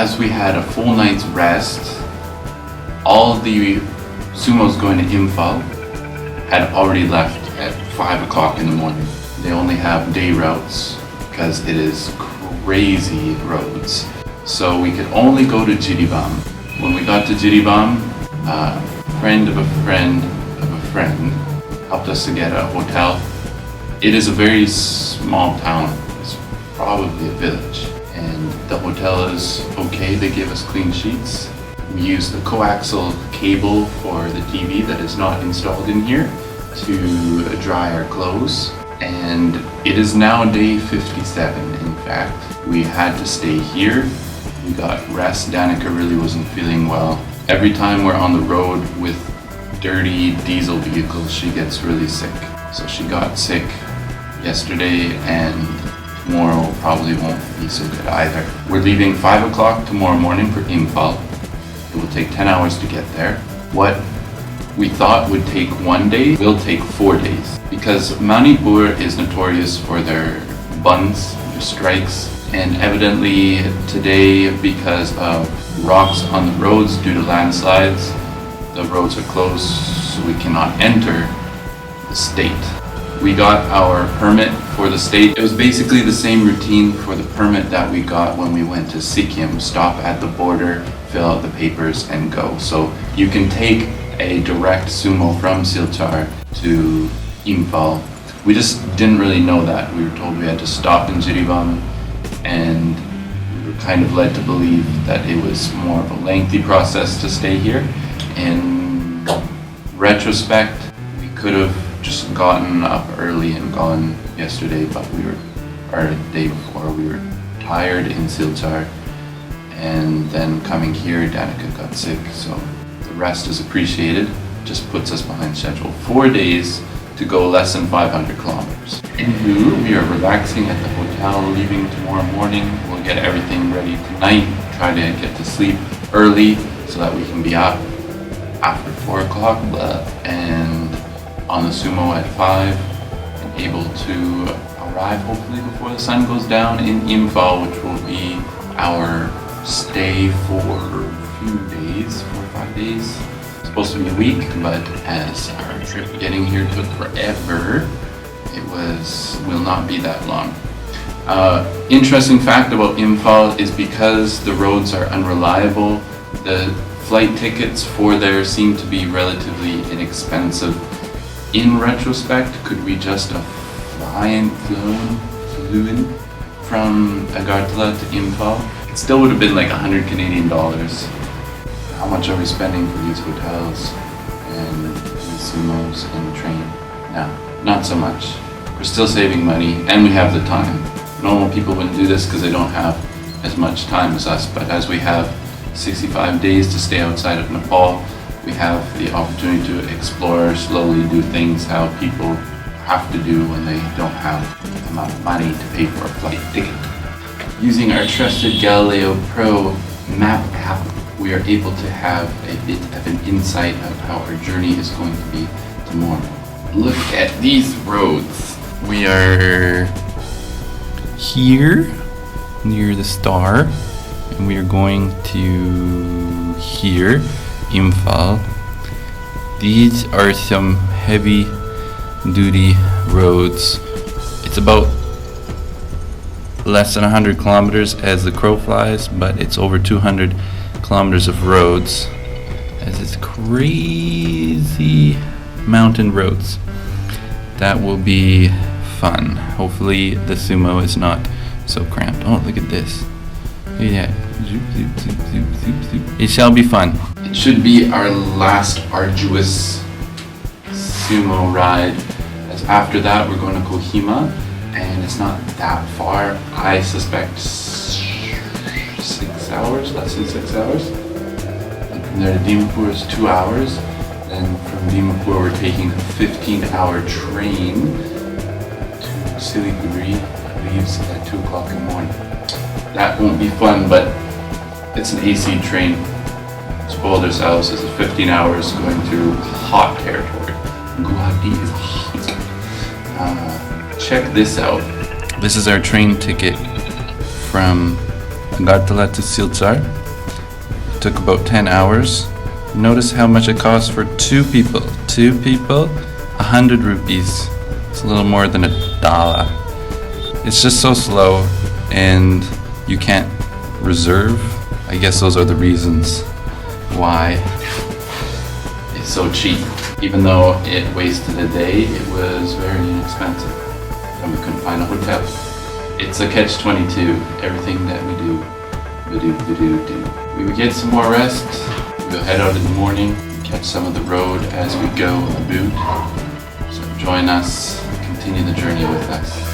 as we had a full night's rest, all the sumos going to Imphal had already left at 5 o'clock in the morning. They only have day routes because it is crazy roads. So we could only go to Jiribam. When we got to Jiribam, a friend of a friend of a friend helped us to get a hotel. It is a very small town. It's probably a village. And the hotel is okay. They give us clean sheets. We use the coaxial cable for the TV that is not installed in here to dry our clothes. And it is now day 57, in fact. We had to stay here. We got rest. Danica really wasn't feeling well. Every time we're on the road with dirty diesel vehicles, she gets really sick. So she got sick yesterday, and tomorrow probably won't be so good either. We're leaving 5 o'clock tomorrow morning for Imphal. It will take 10 hours to get there. What we thought would take 1 day will take 4 days, because Manipur is notorious for their bunds, their strikes, and evidently today, because of rocks on the roads due to landslides, the roads are closed, so we cannot enter the state. We got our permit for the state. It was basically the same routine for the permit that we got when we went to Sikkim. Stop at the border, fill out the papers, and go. So you can take a direct sumo from Silchar to Imphal. We just didn't really know that. We were told we had to stop in Jiribam, and we were kind of led to believe that it was more of a lengthy process to stay here. In retrospect, we could have just gotten up early and gone yesterday, but the day before, we were tired in Silchar, and then coming here, Danica got sick, so the rest is appreciated. Just puts us behind schedule. 4 days to go less than 500 kilometers. Anywho, we are relaxing at the hotel, leaving tomorrow morning. We'll get everything ready tonight, try to get to sleep early so that we can be up after 4 o'clock and on the sumo at 5 and able to arrive hopefully before the sun goes down in Imphal, which will be our stay for a few days, 4 or 5 days. It's supposed to be a week, but as our trip getting here took forever, it will not be that long. Interesting fact about Imphal is because the roads are unreliable, the flight tickets for there seem to be relatively inexpensive. In retrospect, could we just have flew in from Agartala to Imphal? It still would have been like 100 Canadian dollars. How much are we spending for these hotels and these sumos and the train? No, not so much. We're still saving money, and we have the time. Normal people wouldn't do this because they don't have as much time as us, but as we have 65 days to stay outside of Nepal, we have the opportunity to explore, slowly do things how people have to do when they don't have the amount of money to pay for a flight ticket. Using our trusted Galileo Pro map app, we are able to have a bit of an insight of how our journey is going to be tomorrow. Look at these roads. We are here near the star, and we are going to here, Imphal. These are some heavy duty roads. It's about less than 100 kilometers as the crow flies, but it's over 200 kilometers of roads as it's crazy mountain roads. That will be fun. Hopefully the sumo is not so cramped. Oh, look at this. Yeah. Zoop, zoop, zoop, zoop, zoop, zoop. It shall be fun. It should be our last arduous sumo ride, as after that we're going to Kohima, and it's not that far. I suspect 6 hours, less than 6 hours. And from there to Dimapur is 2 hours. Then from Dimapur we're taking a 15-hour train to Siliguri. It leaves at 2 o'clock in the morning. That won't be fun, but it's an AC train. Spoiled ourselves. It's 15 hours going through hot territory. Guwahati is hot. Check this out. This is our train ticket from Agartala to Silchar. It took about 10 hours. Notice how much it cost for two people. 100 rupees. It's a little more than $1. It's just so slow and you can't reserve. I guess those are the reasons why it's so cheap. Even though it wasted a day, it was very inexpensive. And we couldn't find a hotel. It's a catch-22. Everything that we do. We would get some more rest. We'll head out in the morning, catch some of the road as we go on the boot. So join us, continue the journey with us.